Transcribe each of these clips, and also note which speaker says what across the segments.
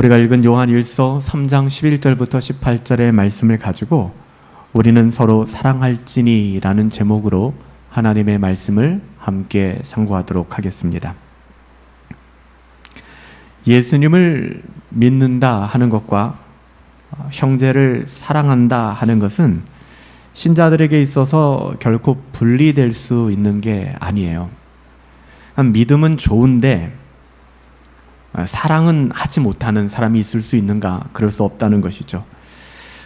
Speaker 1: 우리가 읽은 요한일서 3장 11절부터 18절의 말씀을 가지고 우리는 서로 사랑할지니 라는 제목으로 하나님의 말씀을 함께 상고하도록 하겠습니다. 예수님을 믿는다 하는 것과 형제를 사랑한다 하는 것은 신자들에게 있어서 결코 분리될 수 있는 게 아니에요. 믿음은 좋은데 사랑은 하지 못하는 사람이 있을 수 있는가? 그럴 수 없다는 것이죠.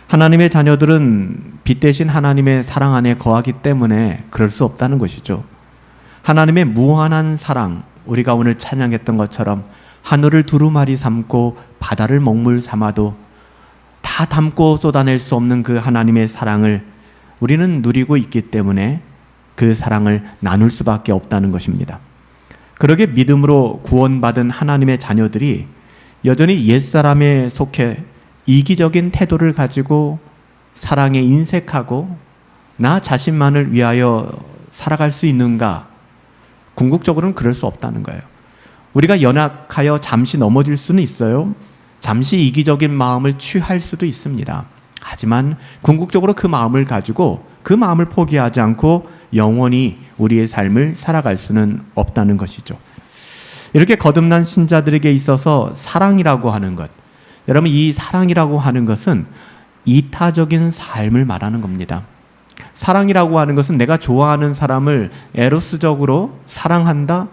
Speaker 1: 하나님의 자녀들은 빛 대신 하나님의 사랑 안에 거하기 때문에 그럴 수 없다는 것이죠. 하나님의 무한한 사랑, 우리가 오늘 찬양했던 것처럼 하늘을 두루마리 삼고 바다를 먹물 삼아도 다 담고 쏟아낼 수 없는 그 하나님의 사랑을 우리는 누리고 있기 때문에 그 사랑을 나눌 수밖에 없다는 것입니다. 그러게 믿음으로 구원받은 하나님의 자녀들이 여전히 옛사람에 속해 이기적인 태도를 가지고 사랑에 인색하고 나 자신만을 위하여 살아갈 수 있는가? 궁극적으로는 그럴 수 없다는 거예요. 우리가 연약하여 잠시 넘어질 수는 있어요. 잠시 이기적인 마음을 취할 수도 있습니다. 하지만 궁극적으로 그 마음을 가지고 그 마음을 포기하지 않고 영원히 우리의 삶을 살아갈 수는 없다는 것이죠. 이렇게 거듭난 신자들에게 있어서 사랑이라고 하는 것, 여러분 이 사랑이라고 하는 것은 이타적인 삶을 말하는 겁니다. 사랑이라고 하는 것은 내가 좋아하는 사람을 에로스적으로 사랑한다,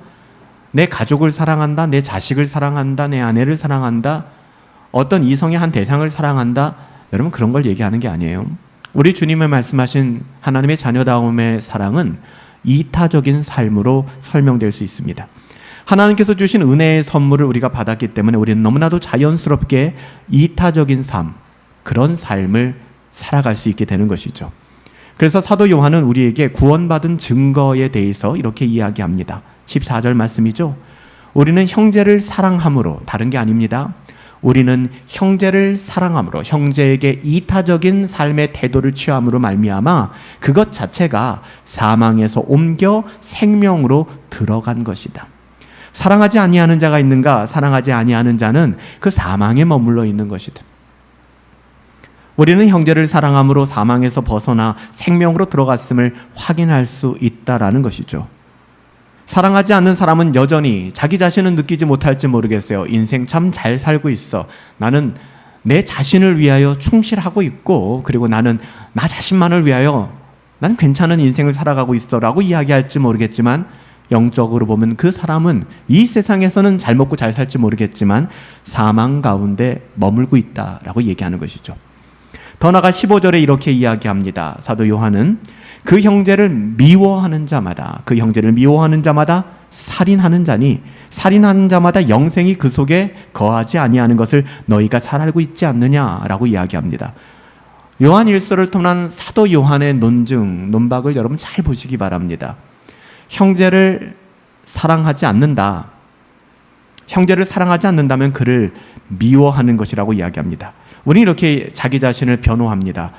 Speaker 1: 내 가족을 사랑한다, 내 자식을 사랑한다, 내 아내를 사랑한다, 어떤 이성의 한 대상을 사랑한다, 여러분 그런 걸 얘기하는 게 아니에요. 우리 주님의 말씀하신 하나님의 자녀다움의 사랑은 이타적인 삶으로 설명될 수 있습니다. 하나님께서 주신 은혜의 선물을 우리가 받았기 때문에 우리는 너무나도 자연스럽게 이타적인 삶, 그런 삶을 살아갈 수 있게 되는 것이죠. 그래서 사도 요한은 우리에게 구원받은 증거에 대해서 이렇게 이야기합니다. 14절 말씀이죠. 우리는 형제를 사랑함으로, 다른 게 아닙니다. 우리는 형제를 사랑함으로, 형제에게 이타적인 삶의 태도를 취함으로 말미암아 그것 자체가 사망에서 옮겨 생명으로 들어간 것이다. 사랑하지 아니하는 자가 있는가? 사랑하지 아니하는 자는 그 사망에 머물러 있는 것이다. 우리는 형제를 사랑함으로 사망에서 벗어나 생명으로 들어갔음을 확인할 수 있다라는 것이죠. 사랑하지 않는 사람은 여전히 자기 자신은 느끼지 못할지 모르겠어요. 인생 참 잘 살고 있어. 나는 내 자신을 위하여 충실하고 있고, 그리고 나는 나 자신만을 위하여 난 괜찮은 인생을 살아가고 있어 라고 이야기할지 모르겠지만, 영적으로 보면 그 사람은 이 세상에서는 잘 먹고 잘 살지 모르겠지만 사망 가운데 머물고 있다라고 얘기하는 것이죠. 더 나아가 15절에 이렇게 이야기합니다. 사도 요한은 그 형제를 미워하는 자마다, 그 형제를 미워하는 자마다 살인하는 자니 살인하는 자마다 영생이 그 속에 거하지 아니하는 것을 너희가 잘 알고 있지 않느냐라고 이야기합니다. 요한일서를 통한 사도 요한의 논박을 여러분 잘 보시기 바랍니다. 형제를 사랑하지 않는다. 형제를 사랑하지 않는다면 그를 미워하는 것이라고 이야기합니다. 우리는 이렇게 자기 자신을 변호합니다.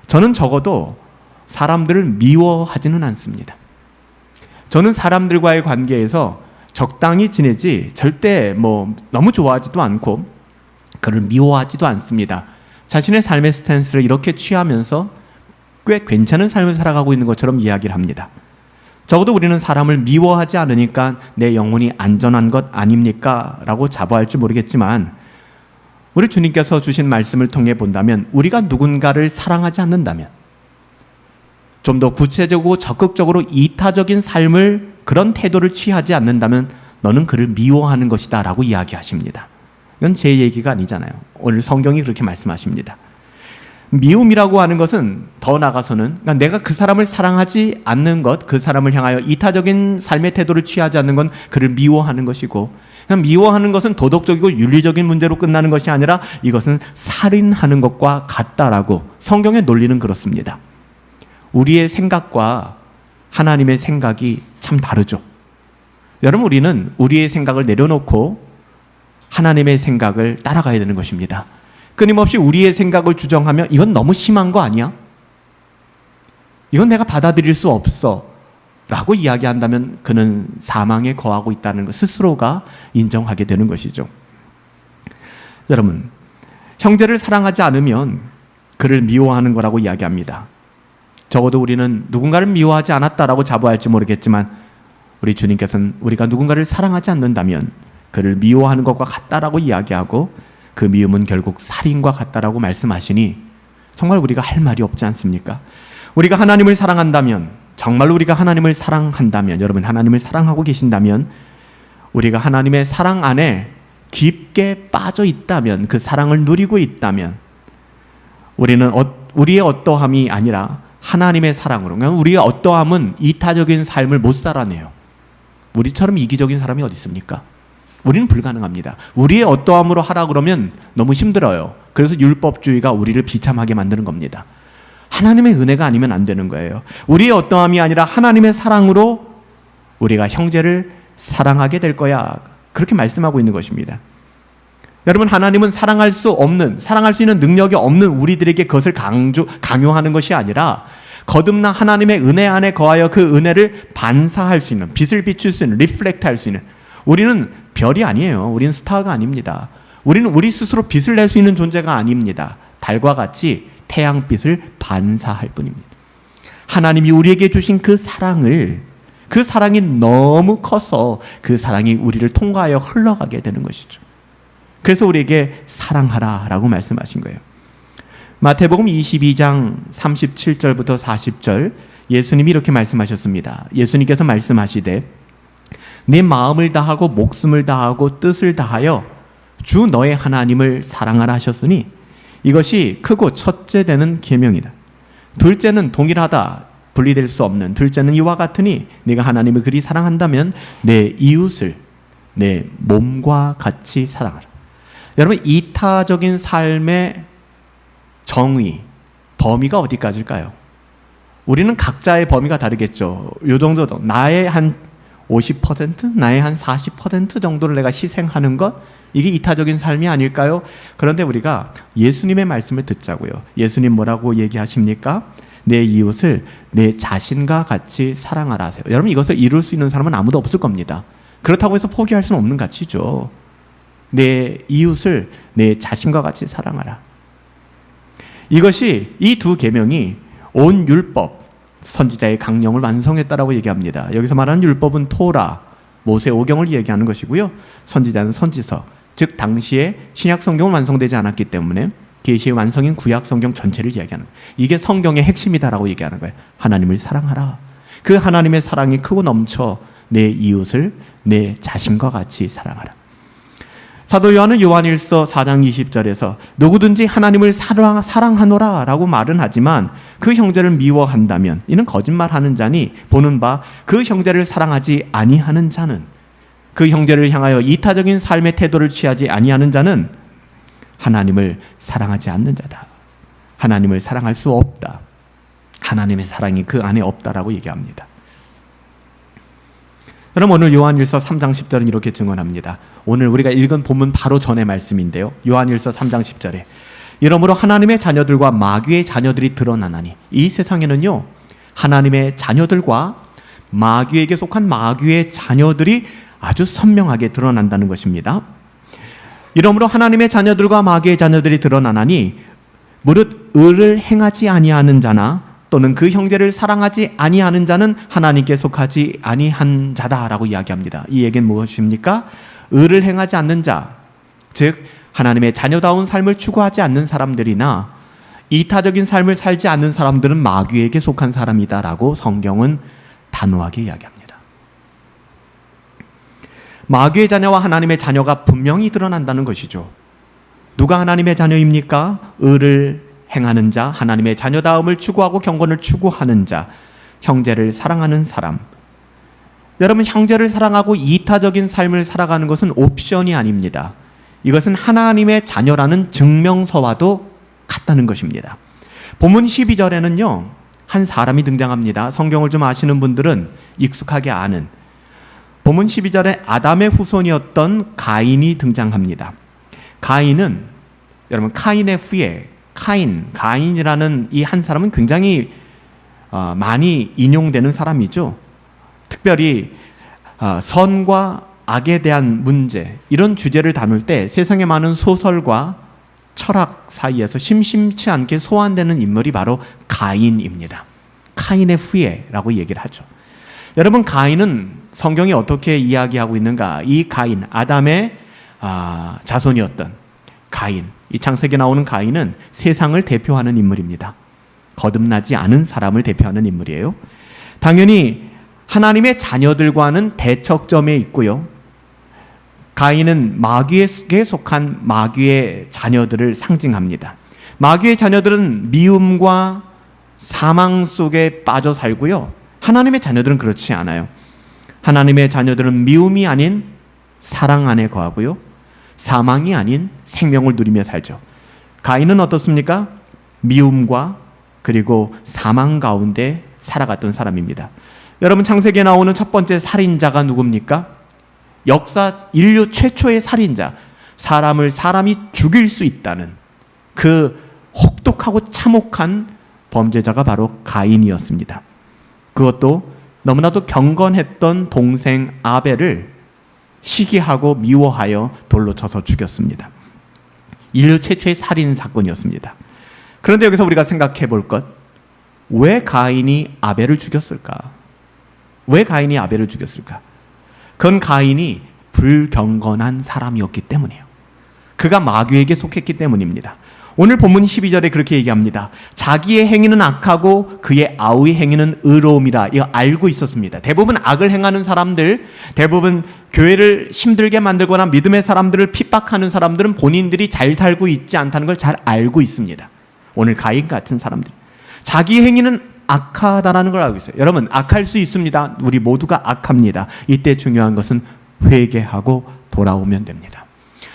Speaker 1: 저는 적어도 사람들을 미워하지는 않습니다. 저는 사람들과의 관계에서 적당히 지내지 절대 너무 좋아하지도 않고 그를 미워하지도 않습니다. 자신의 삶의 스탠스를 이렇게 취하면서 꽤 괜찮은 삶을 살아가고 있는 것처럼 이야기를 합니다. 적어도 우리는 사람을 미워하지 않으니까 내 영혼이 안전한 것 아닙니까? 라고 자부할지 모르겠지만 우리 주님께서 주신 말씀을 통해 본다면 우리가 누군가를 사랑하지 않는다면, 좀 더 구체적이고 적극적으로 이타적인 삶을, 그런 태도를 취하지 않는다면 너는 그를 미워하는 것이다 라고 이야기하십니다. 이건 제 얘기가 아니잖아요. 오늘 성경이 그렇게 말씀하십니다. 미움이라고 하는 것은 더 나아가서는 내가 그 사람을 사랑하지 않는 것, 그 사람을 향하여 이타적인 삶의 태도를 취하지 않는 건 그를 미워하는 것이고, 그냥 미워하는 것은 도덕적이고 윤리적인 문제로 끝나는 것이 아니라 이것은 살인하는 것과 같다라고 성경의 논리는 그렇습니다. 우리의 생각과 하나님의 생각이 참 다르죠. 여러분, 우리는 우리의 생각을 내려놓고 하나님의 생각을 따라가야 되는 것입니다. 끊임없이 우리의 생각을 주장하면 이건 너무 심한 거 아니야? 이건 내가 받아들일 수 없어 라고 이야기한다면 그는 사망에 거하고 있다는 것 스스로가 인정하게 되는 것이죠. 여러분, 형제를 사랑하지 않으면 그를 미워하는 거라고 이야기합니다. 적어도 우리는 누군가를 미워하지 않았다라고 자부할지 모르겠지만 우리 주님께서는 우리가 누군가를 사랑하지 않는다면 그를 미워하는 것과 같다라고 이야기하고 그 미움은 결국 살인과 같다라고 말씀하시니 정말 우리가 할 말이 없지 않습니까? 우리가 하나님을 사랑한다면, 정말로 우리가 하나님을 사랑한다면, 여러분 하나님을 사랑하고 계신다면, 우리가 하나님의 사랑 안에 깊게 빠져 있다면, 그 사랑을 누리고 있다면 우리는 우리의 어떠함이 아니라 하나님의 사랑으로, 그러니까 우리의 어떠함은 이타적인 삶을 못 살아내요. 우리처럼 이기적인 사람이 어디 있습니까? 우리는 불가능합니다. 우리의 어떠함으로 하라 그러면 너무 힘들어요. 그래서 율법주의가 우리를 비참하게 만드는 겁니다. 하나님의 은혜가 아니면 안 되는 거예요. 우리의 어떠함이 아니라 하나님의 사랑으로 우리가 형제를 사랑하게 될 거야. 그렇게 말씀하고 있는 것입니다. 여러분, 하나님은 사랑할 수 있는 능력이 없는 우리들에게 그것을 강요하는 것이 아니라 거듭나 하나님의 은혜 안에 거하여 그 은혜를 반사할 수 있는, 빛을 비출 수 있는, 리플렉트 할 수 있는, 우리는 별이 아니에요. 우리는 스타가 아닙니다. 우리는 우리 스스로 빛을 낼 수 있는 존재가 아닙니다. 달과 같이 태양빛을 반사할 뿐입니다. 하나님이 우리에게 주신 그 사랑이 너무 커서 그 사랑이 우리를 통과하여 흘러가게 되는 것이죠. 그래서 우리에게 사랑하라 라고 말씀하신 거예요. 마태복음 22장 37절부터 40절, 예수님이 이렇게 말씀하셨습니다. 예수님께서 말씀하시되 네 마음을 다하고 목숨을 다하고 뜻을 다하여 주 너의 하나님을 사랑하라 하셨으니 이것이 크고 첫째 되는 계명이다. 둘째는 동일하다, 분리될 수 없는. 둘째는 이와 같으니 네가 하나님을 그리 사랑한다면 내 이웃을 내 몸과 같이 사랑하라. 여러분, 이타적인 삶의 정의, 범위가 어디까지일까요? 우리는 각자의 범위가 다르겠죠. 요 정도, 나의 한 50%, 나의 한 40% 정도를 내가 희생하는 것, 이게 이타적인 삶이 아닐까요? 그런데 우리가 예수님의 말씀을 듣자고요. 예수님 뭐라고 얘기하십니까? 내 이웃을 내 자신과 같이 사랑하라 하세요. 여러분, 이것을 이룰 수 있는 사람은 아무도 없을 겁니다. 그렇다고 해서 포기할 수는 없는 가치죠. 내 이웃을 내 자신과 같이 사랑하라. 이것이, 이 두 계명이 온 율법, 선지자의 강령을 완성했다라고 얘기합니다. 여기서 말하는 율법은 토라, 모세 오경을 얘기하는 것이고요. 선지자는 선지서, 즉 당시에 신약 성경은 완성되지 않았기 때문에 계시의 완성인 구약 성경 전체를 이야기하는 거예요. 이게 성경의 핵심이다라고 얘기하는 거예요. 하나님을 사랑하라. 그 하나님의 사랑이 크고 넘쳐 내 이웃을 내 자신과 같이 사랑하라. 사도 요한은 요한일서 4장 20절에서 누구든지 하나님을 사랑하노라 라고 말은 하지만 그 형제를 미워한다면 이는 거짓말하는 자니 보는 바 그 형제를 사랑하지 아니하는 자는, 그 형제를 향하여 이타적인 삶의 태도를 취하지 아니하는 자는 하나님을 사랑하지 않는 자다. 하나님을 사랑할 수 없다. 하나님의 사랑이 그 안에 없다라고 얘기합니다. 여러분, 오늘 요한일서 3장 10절은 이렇게 증언합니다. 오늘 우리가 읽은 본문 바로 전의 말씀인데요. 요한일서 3장 10절에 이러므로 하나님의 자녀들과 마귀의 자녀들이 드러나나니, 이 세상에는요 하나님의 자녀들과 마귀에게 속한 마귀의 자녀들이 아주 선명하게 드러난다는 것입니다. 이러므로 하나님의 자녀들과 마귀의 자녀들이 드러나나니 무릇 의를 행하지 아니하는 자나 또는 그 형제를 사랑하지 아니하는 자는 하나님께 속하지 아니한 자다라고 이야기합니다. 이 얘기는 무엇입니까? 의를 행하지 않는 자, 즉 하나님의 자녀다운 삶을 추구하지 않는 사람들이나 이타적인 삶을 살지 않는 사람들은 마귀에게 속한 사람이다라고 성경은 단호하게 이야기합니다. 마귀의 자녀와 하나님의 자녀가 분명히 드러난다는 것이죠. 누가 하나님의 자녀입니까? 의를 행하는 자, 하나님의 자녀다움을 추구하고 경건을 추구하는 자, 형제를 사랑하는 사람. 여러분, 형제를 사랑하고 이타적인 삶을 살아가는 것은 옵션이 아닙니다. 이것은 하나님의 자녀라는 증명서와도 같다는 것입니다. 본문 12절에는요 한 사람이 등장합니다. 성경을 좀 아시는 분들은 익숙하게 아는, 본문 12절에 아담의 후손이었던 가인이 등장합니다. 가인은, 여러분, 카인의 후예, 가인이라는 이 한 사람은 굉장히 많이 인용되는 사람이죠. 특별히 선과 악에 대한 문제, 이런 주제를 다룰 때 세상의 많은 소설과 철학 사이에서 심심치 않게 소환되는 인물이 바로 가인입니다. 카인의 후예라고 얘기를 하죠. 여러분, 가인은 성경이 어떻게 이야기하고 있는가? 이 가인, 아담의 자손이었던 가인, 이 창세기에 나오는 가인은 세상을 대표하는 인물입니다. 거듭나지 않은 사람을 대표하는 인물이에요. 당연히 하나님의 자녀들과는 대척점에 있고요. 가인은 마귀에게 속한 마귀의 자녀들을 상징합니다. 마귀의 자녀들은 미움과 사망 속에 빠져 살고요. 하나님의 자녀들은 그렇지 않아요. 하나님의 자녀들은 미움이 아닌 사랑 안에 거하고요. 사망이 아닌 생명을 누리며 살죠. 가인은 어떻습니까? 미움과 그리고 사망 가운데 살아갔던 사람입니다. 여러분, 창세기에 나오는 첫 번째 살인자가 누굽니까? 역사 인류 최초의 살인자, 사람이 죽일 수 있다는 그 혹독하고 참혹한 범죄자가 바로 가인이었습니다. 그것도 너무나도 경건했던 동생 아벨을 시기하고 미워하여 돌로 쳐서 죽였습니다. 인류 최초의 살인 사건이었습니다. 그런데 여기서 우리가 생각해 볼 것, 왜 가인이 아벨을 죽였을까? 왜 가인이 아벨을 죽였을까? 그건 가인이 불경건한 사람이었기 때문이에요. 그가 마귀에게 속했기 때문입니다. 오늘 본문 12절에 그렇게 얘기합니다. 자기의 행위는 악하고 그의 아우의 행위는 의로움이라. 이거 알고 있었습니다. 대부분 악을 행하는 사람들, 대부분 교회를 힘들게 만들거나 믿음의 사람들을 핍박하는 사람들은 본인들이 잘 살고 있지 않다는 걸 잘 알고 있습니다. 오늘 가인 같은 사람들, 자기 행위는 악하다라는 걸 알고 있어요. 여러분, 악할 수 있습니다. 우리 모두가 악합니다. 이때 중요한 것은 회개하고 돌아오면 됩니다.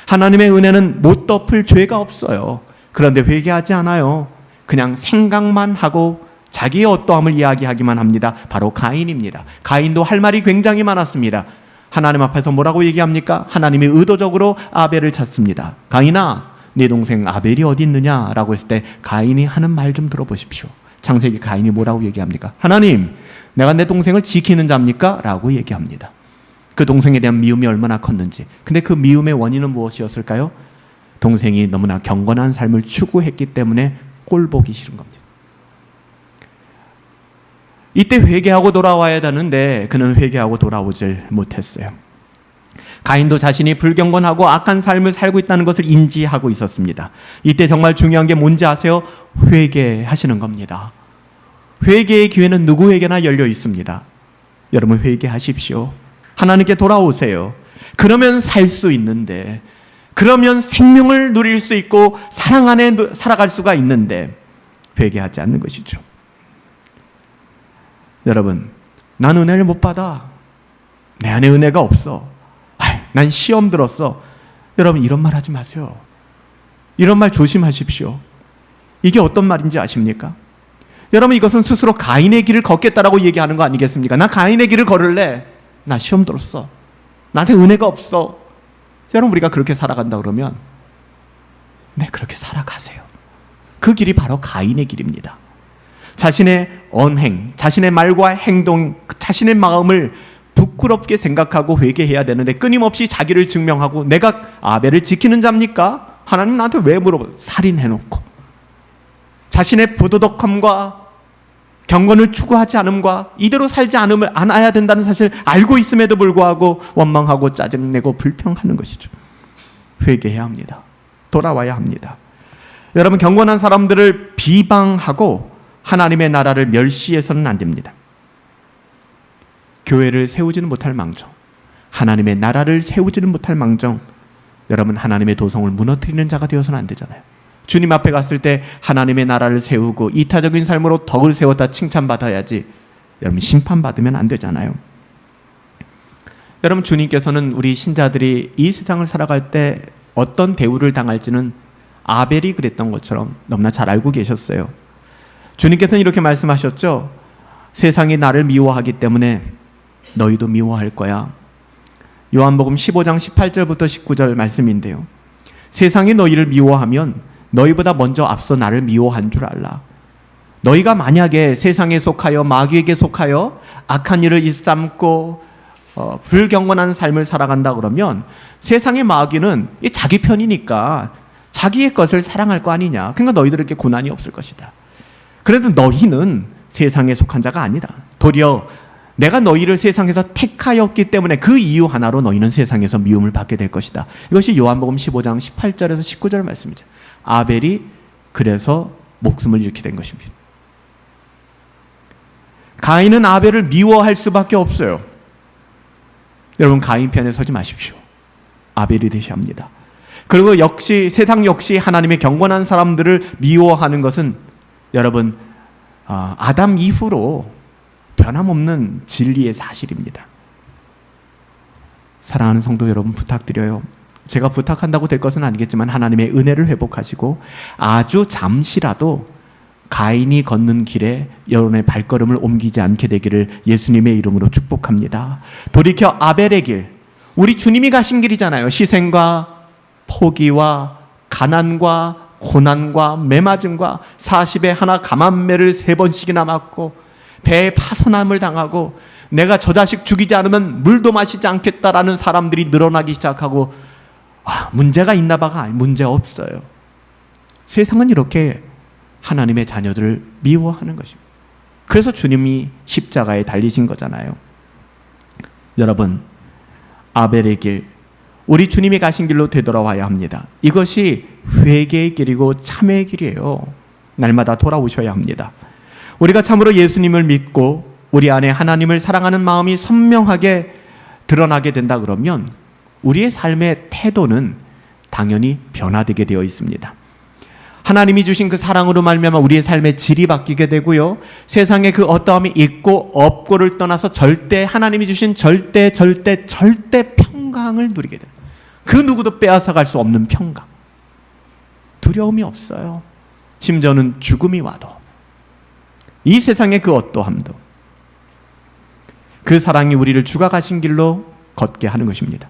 Speaker 1: 하나님의 은혜는 못 덮을 죄가 없어요. 그런데 회개하지 않아요. 그냥 생각만 하고 자기의 어떠함을 이야기하기만 합니다. 바로 가인입니다. 가인도 할 말이 굉장히 많았습니다. 하나님 앞에서 뭐라고 얘기합니까? 하나님이 의도적으로 아벨을 찾습니다. 가인아, 네 동생 아벨이 어디 있느냐라고 했을 때 가인이 하는 말 좀 들어보십시오. 창세기 가인이 뭐라고 얘기합니까? 하나님, 내가 내 동생을 지키는 자입니까? 라고 얘기합니다. 그 동생에 대한 미움이 얼마나 컸는지. 근데 그 미움의 원인은 무엇이었을까요? 동생이 너무나 경건한 삶을 추구했기 때문에 꼴 보기 싫은 겁니다. 이때 회개하고 돌아와야 되는데 그는 회개하고 돌아오질 못했어요. 가인도 자신이 불경건하고 악한 삶을 살고 있다는 것을 인지하고 있었습니다. 이때 정말 중요한 게 뭔지 아세요? 회개하시는 겁니다. 회개의 기회는 누구에게나 열려 있습니다. 여러분, 회개하십시오. 하나님께 돌아오세요. 그러면 살 수 있는데, 그러면 생명을 누릴 수 있고 사랑 안에 살아갈 수가 있는데 회개하지 않는 것이죠. 여러분, 난 은혜를 못 받아. 내 안에 은혜가 없어. 난 시험 들었어. 여러분, 이런 말 하지 마세요. 이런 말 조심하십시오. 이게 어떤 말인지 아십니까? 여러분, 이것은 스스로 가인의 길을 걷겠다라고 얘기하는 거 아니겠습니까? 나 가인의 길을 걸을래. 나 시험 들었어. 나한테 은혜가 없어. 여러분, 우리가 그렇게 살아간다 그러면 네, 그렇게 살아가세요. 그 길이 바로 가인의 길입니다. 자신의 언행, 자신의 말과 행동, 자신의 마음을 부끄럽게 생각하고 회개해야 되는데 끊임없이 자기를 증명하고 내가 아벨을 지키는 자입니까? 하나님 나한테 왜 물어봐요? 살인해놓고 자신의 부도덕함과 경건을 추구하지 않음과 이대로 살지 않아야 된다는 사실을 알고 있음에도 불구하고 원망하고 짜증내고 불평하는 것이죠. 회개해야 합니다. 돌아와야 합니다. 여러분, 경건한 사람들을 비방하고 하나님의 나라를 멸시해서는 안 됩니다. 교회를 세우지는 못할 망정, 하나님의 나라를 세우지는 못할 망정, 여러분, 하나님의 도성을 무너뜨리는 자가 되어서는 안 되잖아요. 주님 앞에 갔을 때 하나님의 나라를 세우고 이타적인 삶으로 덕을 세웠다 칭찬받아야지, 여러분, 심판받으면 안 되잖아요. 여러분, 주님께서는 우리 신자들이 이 세상을 살아갈 때 어떤 대우를 당할지는 아벨이 그랬던 것처럼 너무나 잘 알고 계셨어요. 주님께서는 이렇게 말씀하셨죠. 세상이 나를 미워하기 때문에 너희도 미워할 거야. 요한복음 15장 18절부터 19절 말씀인데요. 세상이 너희를 미워하면 너희보다 먼저 앞서 나를 미워한 줄 알라. 너희가 만약에 세상에 속하여 마귀에게 속하여 악한 일을 일삼고 불경건한 삶을 살아간다 그러면 세상의 마귀는 자기 편이니까 자기의 것을 사랑할 거 아니냐. 그러니까 너희들에게 고난이 없을 것이다. 그래도 너희는 세상에 속한 자가 아니다. 도리어 내가 너희를 세상에서 택하였기 때문에 그 이유 하나로 너희는 세상에서 미움을 받게 될 것이다. 이것이 요한복음 15장 18절에서 19절 말씀이죠. 아벨이 그래서 목숨을 잃게 된 것입니다. 가인은 아벨을 미워할 수밖에 없어요. 여러분, 가인 편에 서지 마십시오. 아벨이 되셔야 합니다. 그리고 역시 세상 역시 하나님의 경건한 사람들을 미워하는 것은 여러분 아담 이후로 변함없는 진리의 사실입니다. 사랑하는 성도 여러분, 부탁드려요. 제가 부탁한다고 될 것은 아니겠지만 하나님의 은혜를 회복하시고 아주 잠시라도 가인이 걷는 길에 여러분의 발걸음을 옮기지 않게 되기를 예수님의 이름으로 축복합니다. 돌이켜 아벨의 길, 우리 주님이 가신 길이잖아요. 희생과 포기와 가난과 고난과 매맞음과 40에 하나 감암매를 3번씩이나 맞고 배에 파손함을 당하고 내가 저 자식 죽이지 않으면 물도 마시지 않겠다라는 사람들이 늘어나기 시작하고 문제가 있나 봐가 문제 없어요. 세상은 이렇게 하나님의 자녀들을 미워하는 것입니다. 그래서 주님이 십자가에 달리신 거잖아요. 여러분, 아벨의 길, 우리 주님이 가신 길로 되돌아와야 합니다. 이것이 회개의 길이고 참회의 길이에요. 날마다 돌아오셔야 합니다. 우리가 참으로 예수님을 믿고 우리 안에 하나님을 사랑하는 마음이 선명하게 드러나게 된다 그러면 우리의 삶의 태도는 당연히 변화되게 되어 있습니다. 하나님이 주신 그 사랑으로 말미암아 우리의 삶의 질이 바뀌게 되고요. 세상에 그 어떠함이 있고 없고를 떠나서 절대 하나님이 주신 절대 평강을 누리게 돼요. 그 누구도 빼앗아갈 수 없는 평강. 두려움이 없어요. 심지어는 죽음이 와도 이 세상의 그 어떠함도 그 사랑이 우리를 주가 가신 길로 걷게 하는 것입니다.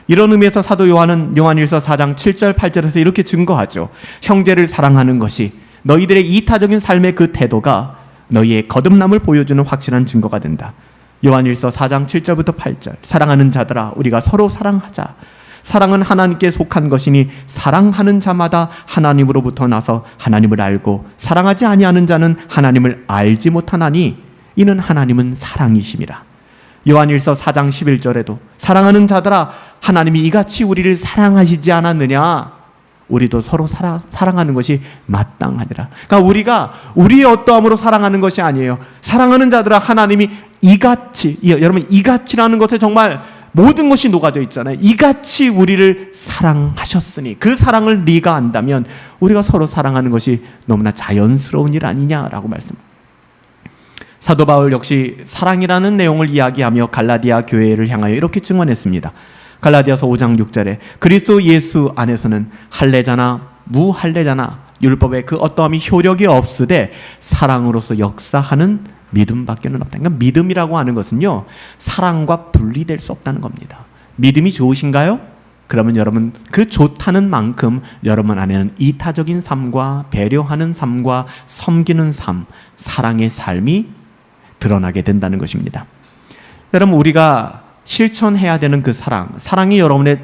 Speaker 1: 이런 의미에서 사도 요한은 요한일서 4장 7절 8절에서 이렇게 증거하죠. 형제를 사랑하는 것이 너희들의 이타적인 삶의 그 태도가 너희의 거듭남을 보여주는 확실한 증거가 된다. 요한일서 4장 7절부터 8절. 사랑하는 자들아, 우리가 서로 사랑하자. 사랑은 하나님께 속한 것이니 사랑하는 자마다 하나님으로부터 나서 하나님을 알고 사랑하지 아니하는 자는 하나님을 알지 못하나니 이는 하나님은 사랑이심이라. 요한일서 4장 11절에도 사랑하는 자들아, 하나님이 이같이 우리를 사랑하시지 않았느냐. 우리도 서로 사랑하는 것이 마땅하니라. 그러니까 우리가 우리의 어떠함으로 사랑하는 것이 아니에요. 사랑하는 자들아, 하나님이 이같이, 여러분 이같이라는 것에 정말 모든 것이 녹아져 있잖아요. 이같이 우리를 사랑하셨으니 그 사랑을 네가 안다면 우리가 서로 사랑하는 것이 너무나 자연스러운 일 아니냐라고 말씀합니다. 사도 바울 역시 사랑이라는 내용을 이야기하며 갈라디아 교회를 향하여 이렇게 증언했습니다. 갈라디아서 5장 6절에 그리스도 예수 안에서는 할례자나 무할례자나 율법의 그 어떠함이 효력이 없으되 사랑으로서 역사하는 믿음밖에는 없다. 그러니까 믿음이라고 하는 것은요, 사랑과 분리될 수 없다는 겁니다. 믿음이 좋으신가요? 그러면 여러분 그 좋다는 만큼 여러분 안에는 이타적인 삶과 배려하는 삶과 섬기는 삶, 사랑의 삶이 드러나게 된다는 것입니다. 여러분, 우리가 실천해야 되는 그 사랑이 여러분의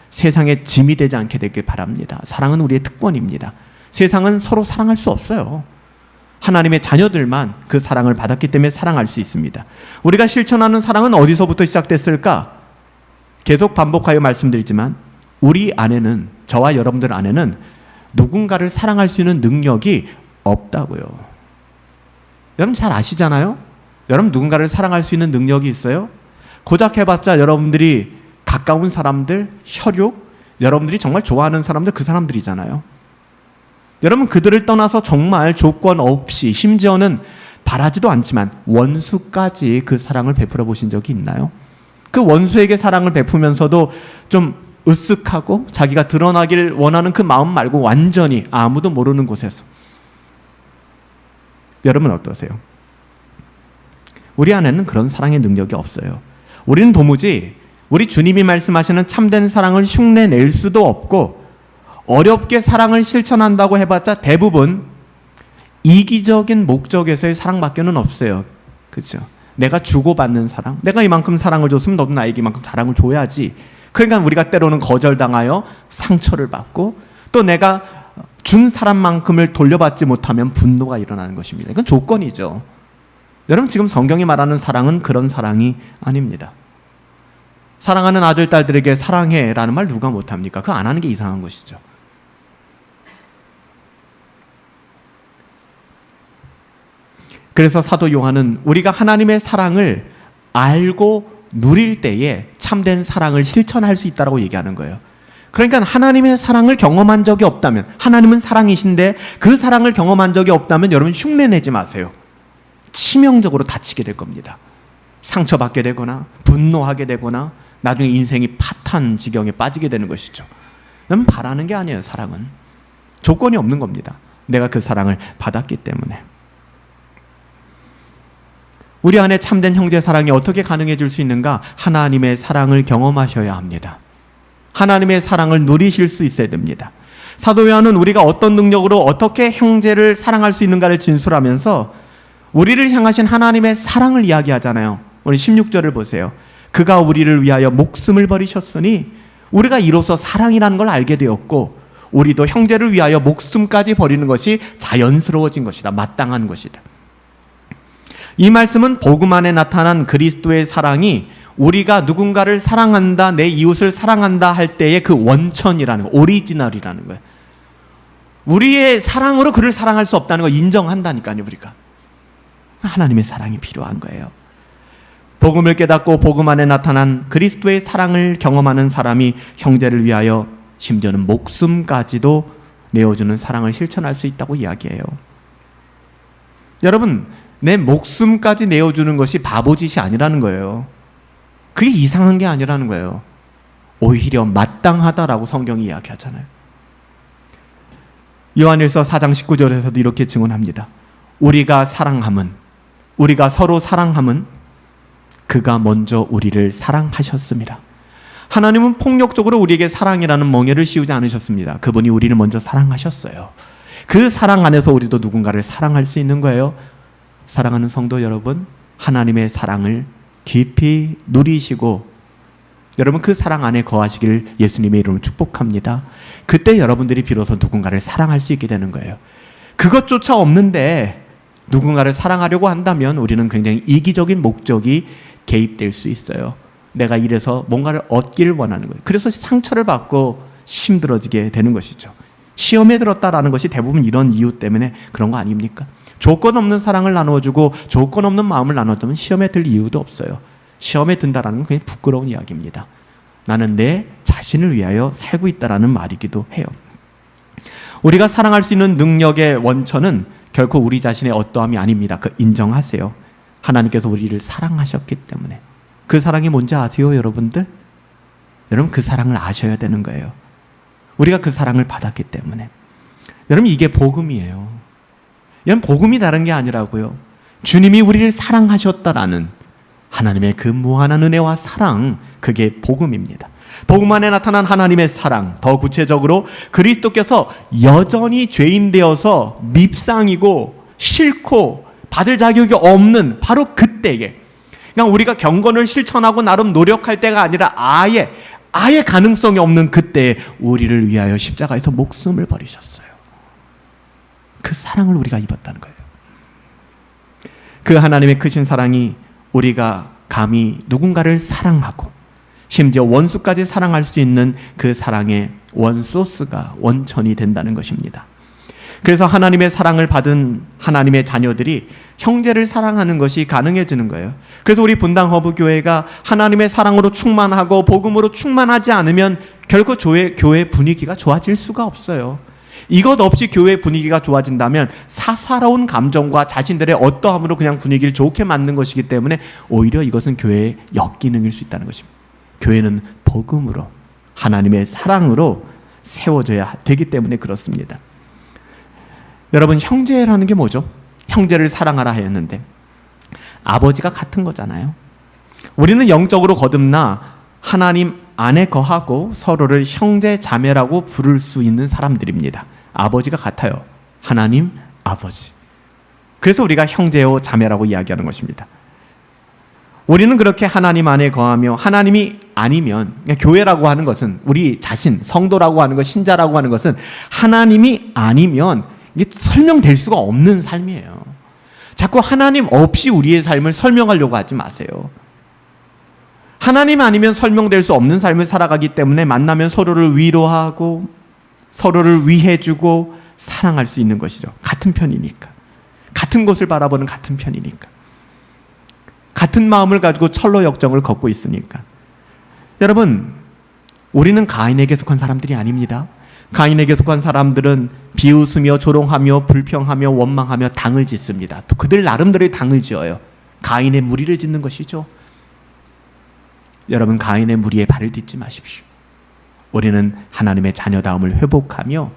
Speaker 1: 세상에 짐이 되지 않게 되길 바랍니다. 사랑은 우리의 특권입니다. 세상은 서로 사랑할 수 없어요. 하나님의 자녀들만 그 사랑을 받았기 때문에 사랑할 수 있습니다. 우리가 실천하는 사랑은 어디서부터 시작됐을까? 계속 반복하여 말씀드리지만 우리 안에는, 저와 여러분들 안에는 누군가를 사랑할 수 있는 능력이 없다고요. 여러분 잘 아시잖아요? 여러분 누군가를 사랑할 수 있는 능력이 있어요? 고작 해봤자 여러분들이 가까운 사람들, 혈육, 여러분들이 정말 좋아하는 사람들, 그 사람들이잖아요. 여러분 그들을 떠나서 정말 조건 없이, 심지어는 바라지도 않지만 원수까지 그 사랑을 베풀어 보신 적이 있나요? 그 원수에게 사랑을 베푸면서도 좀 으쓱하고 자기가 드러나길 원하는 그 마음 말고 완전히 아무도 모르는 곳에서. 여러분 어떠세요? 우리 안에는 그런 사랑의 능력이 없어요. 우리는 도무지 우리 주님이 말씀하시는 참된 사랑을 흉내낼 수도 없고, 어렵게 사랑을 실천한다고 해봤자 대부분 이기적인 목적에서의 사랑밖에는 없어요. 그렇죠? 내가 주고받는 사랑. 내가 이만큼 사랑을 줬으면 너도 나에게 이만큼 사랑을 줘야지. 그러니까 우리가 때로는 거절당하여 상처를 받고 또 내가 준 사람만큼을 돌려받지 못하면 분노가 일어나는 것입니다. 이건 조건이죠. 여러분, 지금 성경이 말하는 사랑은 그런 사랑이 아닙니다. 사랑하는 아들, 딸들에게 사랑해 라는 말 누가 못합니까? 그거 안 하는 게 이상한 것이죠. 그래서 사도 요한은 우리가 하나님의 사랑을 알고 누릴 때에 참된 사랑을 실천할 수 있다고 얘기하는 거예요. 그러니까 하나님의 사랑을 경험한 적이 없다면, 하나님은 사랑이신데 그 사랑을 경험한 적이 없다면 여러분 흉내내지 마세요. 치명적으로 다치게 될 겁니다. 상처받게 되거나 분노하게 되거나 나중에 인생이 파탄 지경에 빠지게 되는 것이죠. 여러분, 바라는 게 아니에요. 사랑은 조건이 없는 겁니다. 내가 그 사랑을 받았기 때문에. 우리 안에 참된 형제 사랑이 어떻게 가능해질 수 있는가? 하나님의 사랑을 경험하셔야 합니다. 하나님의 사랑을 누리실 수 있어야 됩니다. 사도 요한은 우리가 어떤 능력으로 어떻게 형제를 사랑할 수 있는가를 진술하면서 우리를 향하신 하나님의 사랑을 이야기하잖아요. 우리 16절을 보세요. 그가 우리를 위하여 목숨을 버리셨으니 우리가 이로써 사랑이라는 걸 알게 되었고 우리도 형제를 위하여 목숨까지 버리는 것이 자연스러워진 것이다. 마땅한 것이다. 이 말씀은 복음 안에 나타난 그리스도의 사랑이 우리가 누군가를 사랑한다, 내 이웃을 사랑한다 할 때의 그 원천이라는, 오리지널이라는 거예요. 우리의 사랑으로 그를 사랑할 수 없다는 걸 인정한다니까요. 우리가 하나님의 사랑이 필요한 거예요. 복음을 깨닫고 복음 안에 나타난 그리스도의 사랑을 경험하는 사람이 형제를 위하여 심지어는 목숨까지도 내어주는 사랑을 실천할 수 있다고 이야기해요. 여러분, 내 목숨까지 내어주는 것이 바보짓이 아니라는 거예요. 그게 이상한 게 아니라는 거예요. 오히려 마땅하다라고 성경이 이야기하잖아요. 요한일서 4장 19절에서도 이렇게 증언합니다. 우리가 서로 사랑함은 그가 먼저 우리를 사랑하셨습니다. 하나님은 폭력적으로 우리에게 사랑이라는 멍에를 씌우지 않으셨습니다. 그분이 우리를 먼저 사랑하셨어요. 그 사랑 안에서 우리도 누군가를 사랑할 수 있는 거예요. 사랑하는 성도 여러분, 하나님의 사랑을 깊이 누리시고 여러분 그 사랑 안에 거하시기를 예수님의 이름으로 축복합니다. 그때 여러분들이 비로소 누군가를 사랑할 수 있게 되는 거예요. 그것조차 없는데 누군가를 사랑하려고 한다면 우리는 굉장히 이기적인 목적이 개입될 수 있어요. 내가 이래서 뭔가를 얻기를 원하는 거예요. 그래서 상처를 받고 힘들어지게 되는 것이죠. 시험에 들었다라는 것이 대부분 이런 이유 때문에 그런 거 아닙니까? 조건 없는 사랑을 나누어주고 조건 없는 마음을 나눠주면 시험에 들 이유도 없어요. 시험에 든다라는 건 그냥 부끄러운 이야기입니다. 나는 내 자신을 위하여 살고 있다라는 말이기도 해요. 우리가 사랑할 수 있는 능력의 원천은 결코 우리 자신의 어떠함이 아닙니다. 그 인정하세요. 하나님께서 우리를 사랑하셨기 때문에. 그 사랑이 뭔지 아세요, 여러분들? 여러분, 그 사랑을 아셔야 되는 거예요. 우리가 그 사랑을 받았기 때문에. 여러분, 이게 복음이에요. 여러분, 복음이 다른 게 아니라고요. 주님이 우리를 사랑하셨다라는 하나님의 그 무한한 은혜와 사랑, 그게 복음입니다. 복음 안에 나타난 하나님의 사랑, 더 구체적으로 그리스도께서 여전히 죄인 되어서 밉상이고 싫고 받을 자격이 없는 바로 그때에, 그냥 우리가 경건을 실천하고 나름 노력할 때가 아니라 아예 가능성이 없는 그때에 우리를 위하여 십자가에서 목숨을 버리셨어요. 그 사랑을 우리가 입었다는 거예요. 그 하나님의 크신 사랑이 우리가 감히 누군가를 사랑하고 심지어 원수까지 사랑할 수 있는 그 사랑의 원소스가 원천이 된다는 것입니다. 그래서 하나님의 사랑을 받은 하나님의 자녀들이 형제를 사랑하는 것이 가능해지는 거예요. 그래서 우리 분당 허브교회가 하나님의 사랑으로 충만하고 복음으로 충만하지 않으면 결코 교회 분위기가 좋아질 수가 없어요. 이것 없이 교회 분위기가 좋아진다면 사사로운 감정과 자신들의 어떠함으로 그냥 분위기를 좋게 만든 것이기 때문에 오히려 이것은 교회의 역기능일 수 있다는 것입니다. 교회는 복음으로 하나님의 사랑으로 세워져야 되기 때문에 그렇습니다. 여러분, 형제라는 게 뭐죠? 형제를 사랑하라 하였는데 아버지가 같은 거잖아요. 우리는 영적으로 거듭나 하나님 안에 거하고 서로를 형제 자매라고 부를 수 있는 사람들입니다. 아버지가 같아요. 하나님 아버지. 그래서 우리가 형제요 자매라고 이야기하는 것입니다. 우리는 그렇게 하나님 안에 거하며 하나님이 아니면, 교회라고 하는 것은, 우리 자신, 성도라고 하는 것, 신자라고 하는 것은 하나님이 아니면 이게 설명될 수가 없는 삶이에요. 자꾸 하나님 없이 우리의 삶을 설명하려고 하지 마세요. 하나님 아니면 설명될 수 없는 삶을 살아가기 때문에 만나면 서로를 위로하고 서로를 위해주고 사랑할 수 있는 것이죠. 같은 편이니까. 같은 곳을 바라보는 같은 편이니까. 같은 마음을 가지고 철로 역정을 걷고 있으니까. 여러분, 우리는 가인에게 속한 사람들이 아닙니다. 가인에게 속한 사람들은 비웃으며 조롱하며 불평하며 원망하며 당을 짓습니다. 또 그들 나름대로의 당을 지어요. 가인의 무리를 짓는 것이죠. 여러분, 가인의 무리에 발을 딛지 마십시오. 우리는 하나님의 자녀다움을 회복하며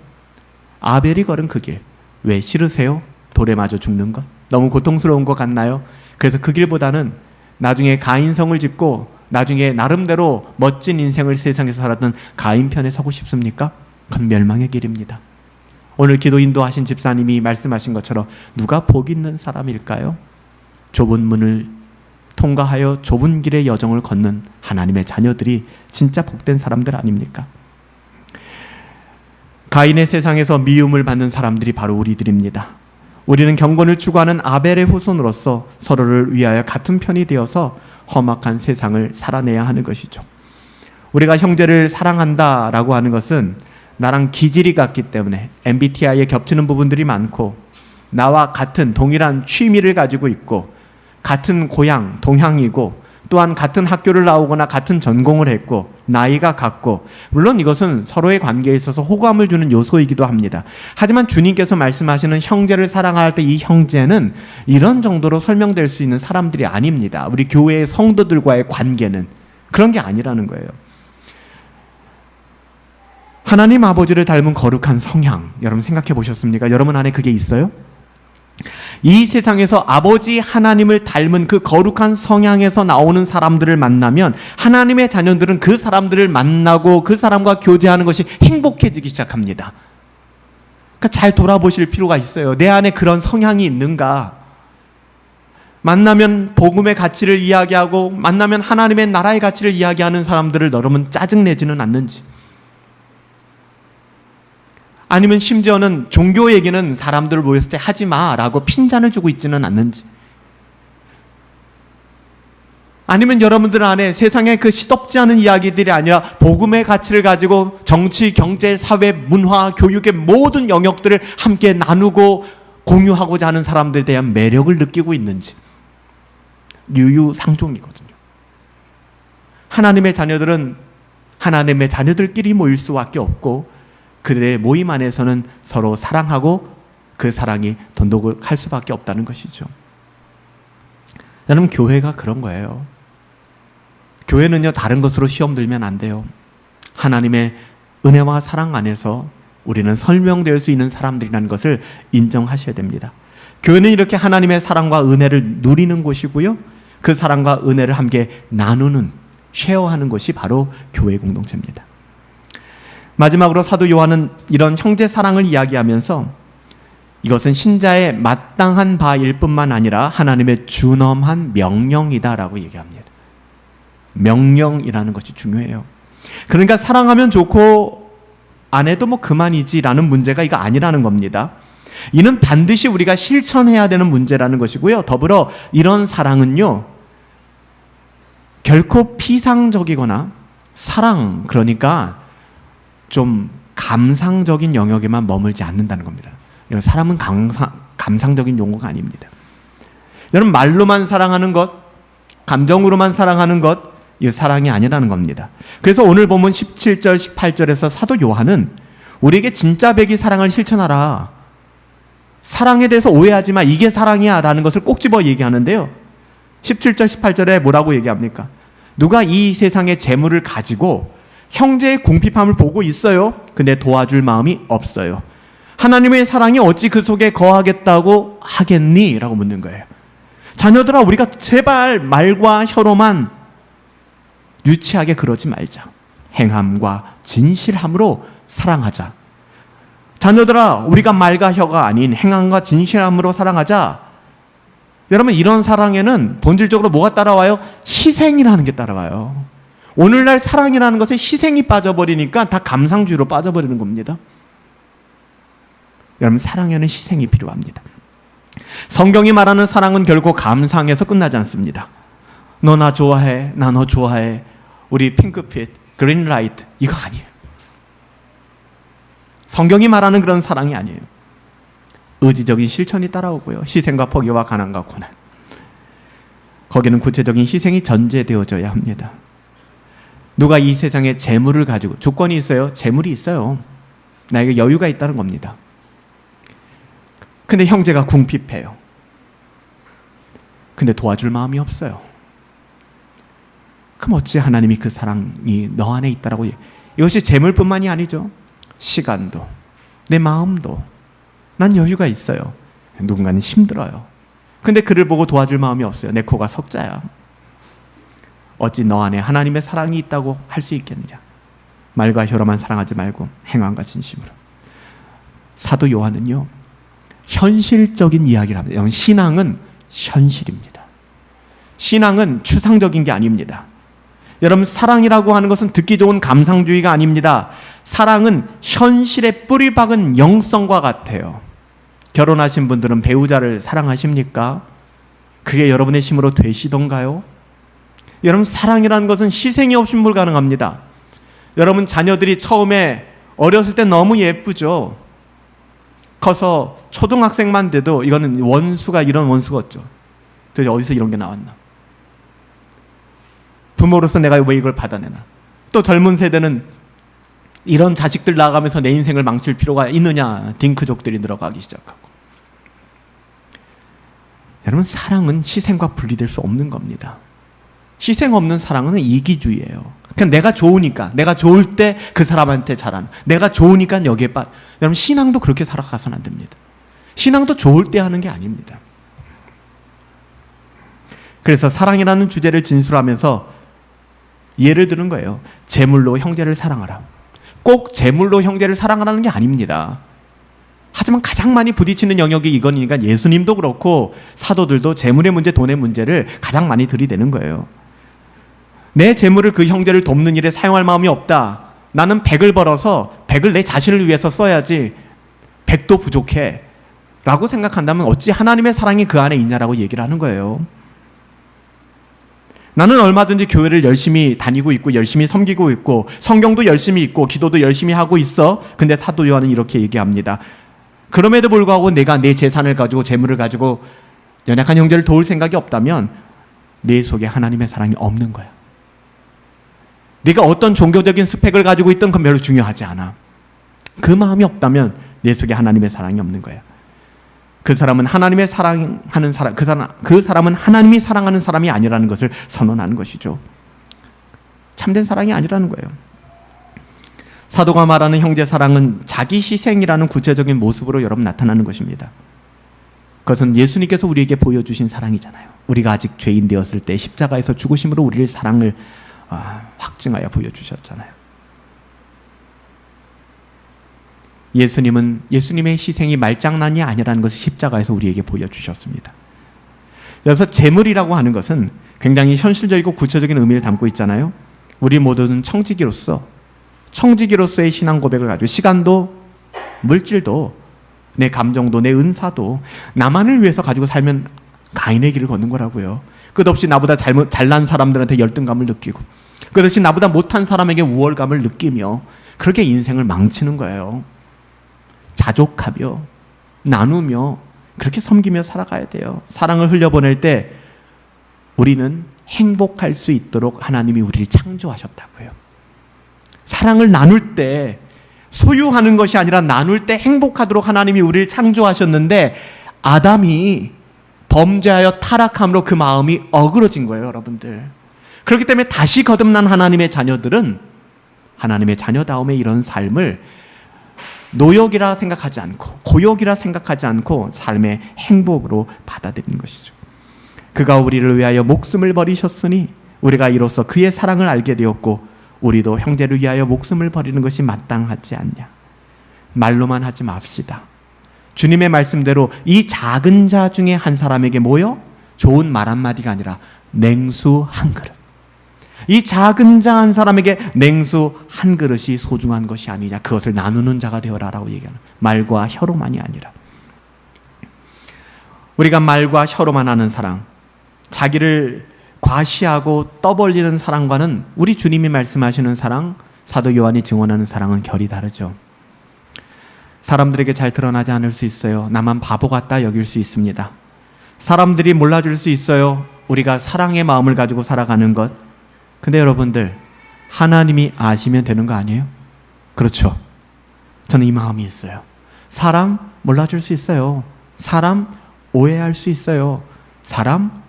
Speaker 1: 아벨이 걸은 그 길, 왜 싫으세요? 돌에 맞아 죽는 것? 너무 고통스러운 것 같나요? 그래서 그 길보다는 나중에 가인성을 짓고 나중에 나름대로 멋진 인생을 세상에서 살았던 가인 편에 서고 싶습니까? 그건 멸망의 길입니다. 오늘 기도 인도하신 집사님이 말씀하신 것처럼 누가 복 있는 사람일까요? 좁은 문을 통과하여 좁은 길의 여정을 걷는 하나님의 자녀들이 진짜 복된 사람들 아닙니까? 가인의 세상에서 미움을 받는 사람들이 바로 우리들입니다. 우리는 경건을 추구하는 아벨의 후손으로서 서로를 위하여 같은 편이 되어서 험악한 세상을 살아내야 하는 것이죠. 우리가 형제를 사랑한다라고 하는 것은 나랑 기질이 같기 때문에 MBTI에 겹치는 부분들이 많고 나와 같은 동일한 취미를 가지고 있고 같은 고향, 동향이고 또한 같은 학교를 나오거나 같은 전공을 했고 나이가 같고 물론 이것은 서로의 관계에 있어서 호감을 주는 요소이기도 합니다. 하지만 주님께서 말씀하시는 형제를 사랑할 때 이 형제는 이런 정도로 설명될 수 있는 사람들이 아닙니다. 우리 교회의 성도들과의 관계는 그런 게 아니라는 거예요. 하나님 아버지를 닮은 거룩한 성향, 여러분 생각해 보셨습니까? 여러분 안에 그게 있어요? 이 세상에서 아버지 하나님을 닮은 그 거룩한 성향에서 나오는 사람들을 만나면 하나님의 자녀들은 그 사람들을 만나고 그 사람과 교제하는 것이 행복해지기 시작합니다. 그러니까 잘 돌아보실 필요가 있어요. 내 안에 그런 성향이 있는가? 만나면 복음의 가치를 이야기하고 만나면 하나님의 나라의 가치를 이야기하는 사람들을 여러분 짜증내지는 않는지, 아니면 심지어는 종교 얘기는 사람들 모였을 때 하지 마라고 핀잔을 주고 있지는 않는지, 아니면 여러분들 안에 세상의 그 시덥지 않은 이야기들이 아니라 복음의 가치를 가지고 정치, 경제, 사회, 문화, 교육의 모든 영역들을 함께 나누고 공유하고자 하는 사람들에 대한 매력을 느끼고 있는지 유유상종이거든요. 하나님의 자녀들은 하나님의 자녀들끼리 모일 수밖에 없고 그들의 모임 안에서는 서로 사랑하고 그 사랑이 돈독할 수밖에 없다는 것이죠. 여러분, 교회가 그런 거예요. 교회는요, 다른 것으로 시험 들면 안 돼요. 하나님의 은혜와 사랑 안에서 우리는 설명될 수 있는 사람들이라는 것을 인정하셔야 됩니다. 교회는 이렇게 하나님의 사랑과 은혜를 누리는 곳이고요, 그 사랑과 은혜를 함께 나누는, 쉐어하는 것이 바로 교회 공동체입니다. 마지막으로 사도 요한은 이런 형제 사랑을 이야기하면서 이것은 신자의 마땅한 바일 뿐만 아니라 하나님의 준엄한 명령이다라고 얘기합니다. 명령이라는 것이 중요해요. 그러니까 사랑하면 좋고 안 해도 뭐 그만이지라는 문제가 이거 아니라는 겁니다. 이는 반드시 우리가 실천해야 되는 문제라는 것이고요. 더불어 이런 사랑은요, 결코 피상적이거나 사랑, 그러니까 좀 감상적인 영역에만 머물지 않는다는 겁니다. 사람은 감상적인 용어가 아닙니다. 여러분, 말로만 사랑하는 것, 감정으로만 사랑하는 것, 이 사랑이 아니라는 겁니다. 그래서 오늘 보면 17절, 18절에서 사도 요한은 우리에게 진짜 배기 사랑을 실천하라. 사랑에 대해서 오해하지 마. 이게 사랑이야 라는 것을 꼭 집어 얘기하는데요. 17절, 18절에 뭐라고 얘기합니까? 누가 이 세상의 재물을 가지고 형제의 궁핍함을 보고 있어요. 근데 도와줄 마음이 없어요. 하나님의 사랑이 어찌 그 속에 거하겠다고 하겠니? 라고 묻는 거예요. 자녀들아, 우리가 제발 말과 혀로만 유치하게 그러지 말자. 행함과 진실함으로 사랑하자. 자녀들아, 우리가 말과 혀가 아닌 행함과 진실함으로 사랑하자. 여러분, 이런 사랑에는 본질적으로 뭐가 따라와요? 희생이라는 게 따라와요. 오늘날 사랑이라는 것에 희생이 빠져버리니까 다 감상주의로 빠져버리는 겁니다. 여러분, 사랑에는 희생이 필요합니다. 성경이 말하는 사랑은 결코 감상에서 끝나지 않습니다. 너 나 좋아해, 나 너 좋아해, 우리 핑크빛, 그린라이트, 이거 아니에요. 성경이 말하는 그런 사랑이 아니에요. 의지적인 실천이 따라오고요. 희생과 포기와 가난과 고난. 거기는 구체적인 희생이 전제되어져야 합니다. 누가 이 세상에 재물을 가지고, 조건이 있어요. 재물이 있어요. 나에게 여유가 있다는 겁니다. 근데 형제가 궁핍해요. 근데 도와줄 마음이 없어요. 그럼 어찌 하나님이 그 사랑이 너 안에 있다라고. 이것이 재물뿐만이 아니죠. 시간도, 내 마음도. 난 여유가 있어요. 누군가는 힘들어요. 근데 그를 보고 도와줄 마음이 없어요. 내 코가 석자야. 어찌 너 안에 하나님의 사랑이 있다고 할 수 있겠느냐. 말과 혀로만 사랑하지 말고 행함과 진심으로. 사도 요한은요, 현실적인 이야기를 합니다. 여러분, 신앙은 현실입니다. 신앙은 추상적인 게 아닙니다. 여러분, 사랑이라고 하는 것은 듣기 좋은 감상주의가 아닙니다. 사랑은 현실에 뿌리 박은 영성과 같아요. 결혼하신 분들은 배우자를 사랑하십니까? 그게 여러분의 힘으로 되시던가요? 여러분, 사랑이라는 것은 희생이 없이 불가능합니다. 여러분, 자녀들이 처음에 어렸을 때 너무 예쁘죠. 커서 초등학생만 돼도 이거는 원수가 이런 원수가 없죠. 도대체 어디서 이런 게 나왔나? 부모로서 내가 왜 이걸 받아내나? 또 젊은 세대는 이런 자식들 낳아가면서 내 인생을 망칠 필요가 있느냐? 딩크족들이 늘어가기 시작하고. 여러분, 사랑은 희생과 분리될 수 없는 겁니다. 희생 없는 사랑은 이기주의예요. 그냥 내가 좋으니까, 내가 좋을 때 그 사람한테 잘하는, 내가 좋으니까 여기에 여러분, 신앙도 그렇게 살아가서는 안 됩니다. 신앙도 좋을 때 하는 게 아닙니다. 그래서 사랑이라는 주제를 진술하면서 예를 드는 거예요. 재물로 형제를 사랑하라. 꼭 재물로 형제를 사랑하라는 게 아닙니다. 하지만 가장 많이 부딪히는 영역이 이거니까 예수님도 그렇고 사도들도 재물의 문제, 돈의 문제를 가장 많이 들이대는 거예요. 내 재물을 그 형제를 돕는 일에 사용할 마음이 없다. 나는 100을 벌어서 100을 내 자신을 위해서 써야지 100도 부족해 라고 생각한다면 어찌 하나님의 사랑이 그 안에 있냐라고 얘기를 하는 거예요. 나는 얼마든지 교회를 열심히 다니고 있고 열심히 섬기고 있고 성경도 열심히 읽고 기도도 열심히 하고 있어. 근데 사도 요한은 이렇게 얘기합니다. 그럼에도 불구하고 내가 내 재산을 가지고 재물을 가지고 연약한 형제를 도울 생각이 없다면 내 속에 하나님의 사랑이 없는 거야. 네가 어떤 종교적인 스펙을 가지고 있든 그건 별로 중요하지 않아. 그 마음이 없다면 내 속에 하나님의 사랑이 없는 거야. 그 사람은 하나님의 사랑하는 사람, 그 사람은 하나님이 사랑하는 사람이 아니라는 것을 선언하는 것이죠. 참된 사랑이 아니라는 거예요. 사도가 말하는 형제 사랑은 자기 희생이라는 구체적인 모습으로 여러분 나타나는 것입니다. 그것은 예수님께서 우리에게 보여주신 사랑이잖아요. 우리가 아직 죄인 되었을 때 십자가에서 죽으심으로 우리를 사랑을 확증하여 보여주셨잖아요. 예수님은 예수님의 희생이 말장난이 아니라는 것을 십자가에서 우리에게 보여주셨습니다. 그래서 재물이라고 하는 것은 굉장히 현실적이고 구체적인 의미를 담고 있잖아요. 우리 모두는 청지기로서의 신앙 고백을 가지고 시간도 물질도 내 감정도 내 은사도 나만을 위해서 가지고 살면 가인의 길을 걷는 거라고요. 끝없이 나보다 잘난 사람들한테 열등감을 느끼고 끝없이 나보다 못한 사람에게 우월감을 느끼며 그렇게 인생을 망치는 거예요. 자족하며 나누며 그렇게 섬기며 살아가야 돼요. 사랑을 흘려보낼 때 우리는 행복할 수 있도록 하나님이 우리를 창조하셨다고요. 사랑을 나눌 때 소유하는 것이 아니라 나눌 때 행복하도록 하나님이 우리를 창조하셨는데 아담이 범죄하여 타락함으로 그 마음이 어그러진 거예요, 여러분들. 그렇기 때문에 다시 거듭난 하나님의 자녀들은 하나님의 자녀다움의 이런 삶을 노역이라 생각하지 않고 고역이라 생각하지 않고 삶의 행복으로 받아들이는 것이죠. 그가 우리를 위하여 목숨을 버리셨으니 우리가 이로써 그의 사랑을 알게 되었고 우리도 형제를 위하여 목숨을 버리는 것이 마땅하지 않냐. 말로만 하지 맙시다. 주님의 말씀대로 이 작은 자 중에 한 사람에게 모여 좋은 말 한마디가 아니라 냉수 한 그릇. 이 작은 자 한 사람에게 냉수 한 그릇이 소중한 것이 아니냐. 그것을 나누는 자가 되어라라고 얘기하는, 말과 혀로만이 아니라. 우리가 말과 혀로만 하는 사랑, 자기를 과시하고 떠벌리는 사랑과는 우리 주님이 말씀하시는 사랑, 사도 요한이 증언하는 사랑은 결이 다르죠. 사람들에게 잘 드러나지 않을 수 있어요. 나만 바보 같다 여길 수 있습니다. 사람들이 몰라줄 수 있어요. 우리가 사랑의 마음을 가지고 살아가는 것. 근데 여러분들, 하나님이 아시면 되는 거 아니에요? 그렇죠. 저는 이 마음이 있어요. 사람 몰라줄 수 있어요. 사람 오해할 수 있어요. 사람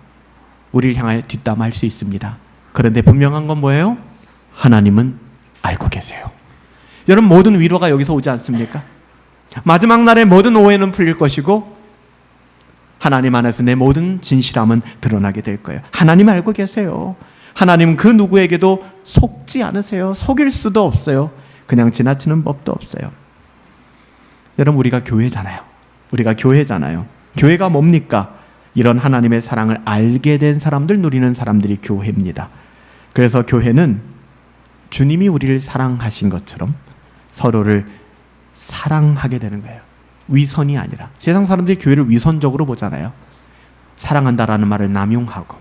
Speaker 1: 우리를 향하여 뒷담할 수 있습니다. 그런데 분명한 건 뭐예요? 하나님은 알고 계세요. 여러분, 모든 위로가 여기서 오지 않습니까? 마지막 날에 모든 오해는 풀릴 것이고 하나님 안에서 내 모든 진실함은 드러나게 될 거예요. 하나님 알고 계세요. 하나님은 그 누구에게도 속지 않으세요. 속일 수도 없어요. 그냥 지나치는 법도 없어요. 여러분, 우리가 교회잖아요. 교회가 뭡니까? 이런 하나님의 사랑을 알게 된 사람들, 누리는 사람들이 교회입니다. 그래서 교회는 주님이 우리를 사랑하신 것처럼 서로를 사랑하게 되는 거예요. 위선이 아니라. 세상 사람들이 교회를 위선적으로 보잖아요. 사랑한다라는 말을 남용하고.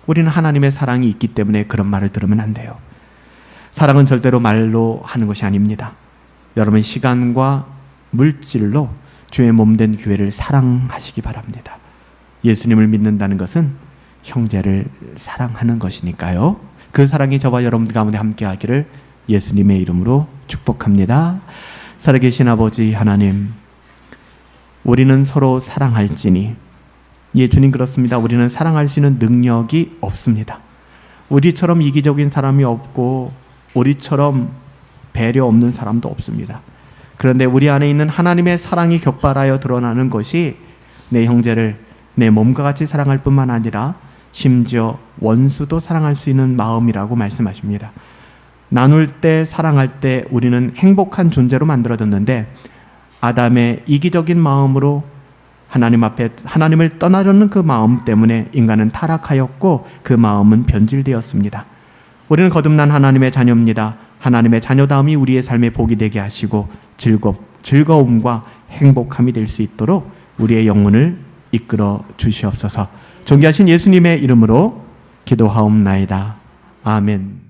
Speaker 1: 우리는 하나님의 사랑이 있기 때문에 그런 말을 들으면 안 돼요. 사랑은 절대로 말로 하는 것이 아닙니다. 여러분, 시간과 물질로 주의 몸된 교회를 사랑하시기 바랍니다. 예수님을 믿는다는 것은 형제를 사랑하는 것이니까요. 그 사랑이 저와 여러분들 가운데 함께하기를 예수님의 이름으로 축복합니다. 살아계신 아버지 하나님, 우리는 서로 사랑할지니, 예, 주님, 그렇습니다. 우리는 사랑할 수 있는 능력이 없습니다. 우리처럼 이기적인 사람이 없고 우리처럼 배려 없는 사람도 없습니다. 그런데 우리 안에 있는 하나님의 사랑이 격발하여 드러나는 것이 내 형제를 내 몸과 같이 사랑할 뿐만 아니라 심지어 원수도 사랑할 수 있는 마음이라고 말씀하십니다. 나눌 때, 사랑할 때 우리는 행복한 존재로 만들어졌는데 아담의 이기적인 마음으로 하나님 앞에 하나님을 떠나려는 그 마음 때문에 인간은 타락하였고 그 마음은 변질되었습니다. 우리는 거듭난 하나님의 자녀입니다. 하나님의 자녀다움이 우리의 삶의 복이 되게 하시고 즐거움과 행복함이 될 수 있도록 우리의 영혼을 이끌어 주시옵소서. 존귀하신 예수님의 이름으로 기도하옵나이다. 아멘.